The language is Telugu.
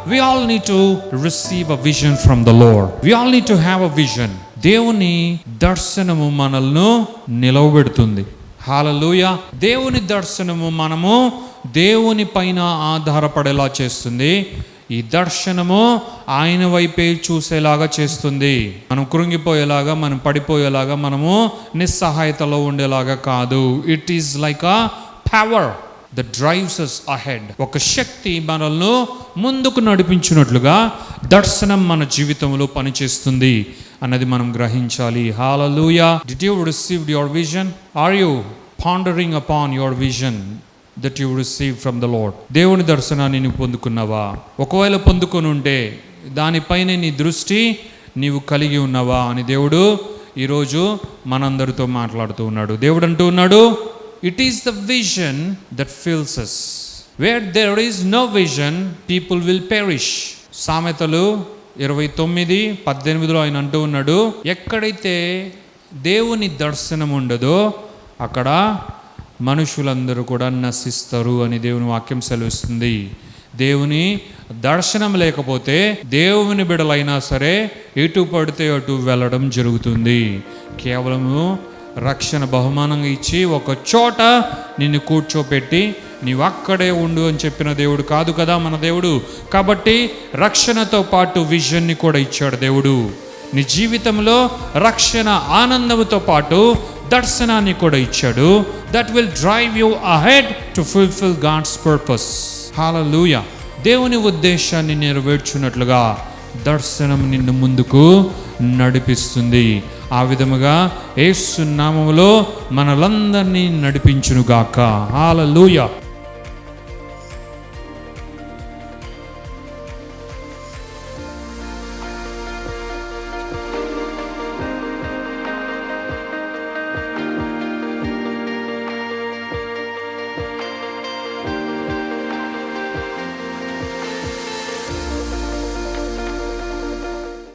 we all need to receive a vision from the Lord. We all need to have a vision. దేవుని దర్శనము మనల్ని నిలవబెడుతుంది. హల్లెలూయా. దేవుని దర్శనము మనము దేవుని పైన ఆధారపడేలా చేస్తుంది. ఈ దర్శనము ఆయన వైపే చూసేలాగా చేస్తుంది. మనం కృంగిపోయేలాగా, మనం పడిపోయేలాగా, మనము నిస్సహాయతలో ఉండేలాగా కాదు. It is like a power that drives us ahead. ఒక శక్తి మనల్ని ముందుకు నడిపించినట్లుగా దర్శనం మన జీవితంలో పనిచేస్తుంది అన్నది మనం గ్రహించాలి. హల్లెలూయా. Did you receive your vision? Are you pondering upon your vision that you received from the Lord? దేవుని దర్శనాన్ని నీవు పొందుకున్నావా? ఒకవేళ పొందుకొని ఉంటే దానిపైన నీ దృష్టి నీవు కలిగి ఉన్నావా అని దేవుడు ఈరోజు మనందరితో మాట్లాడుతూ ఉన్నాడు. దేవుడు అంటూ ఉన్నాడు, it is the vision that fills us. Where there is no vision, people will perish. సామెతలు 29:18 ఆయన అంటూ ఉన్నాడు, ఎక్కడైతే దేవుని దర్శనం ఉండదో అక్కడ మనుషులందరూ కూడా నశిస్తారు అని దేవుని వాక్యం సెలవిస్తుంది. దేవుని దర్శనం లేకపోతే దేవుని బిడలైనా సరే ఎటు పడితే అటు వెళ్ళడం జరుగుతుంది. కేవలము రక్షణ బహుమానంగా ఇచ్చి ఒక చోట నిన్ను కూర్చోపెట్టి నీవు అక్కడే ఉండు అని చెప్పిన దేవుడు కాదు కదా మన దేవుడు. కాబట్టి రక్షణతో పాటు విజన్ని కూడా ఇచ్చాడు దేవుడు. నీ జీవితంలో రక్షణ ఆనందంతో పాటు దర్శనాన్ని కూడా ఇచ్చాడు. That will drive you ahead to fulfil God's purpose. Hallelujah. దేవుని ఉద్దేశాన్ని నెరవేర్చున్నట్లుగా దర్శనం నిన్ను ముందుకు నడిపిస్తుంది. ఆ విధముగా యేసు నామములో మనలందరినీ నడిపించునుగాక. హల్లెలూయా.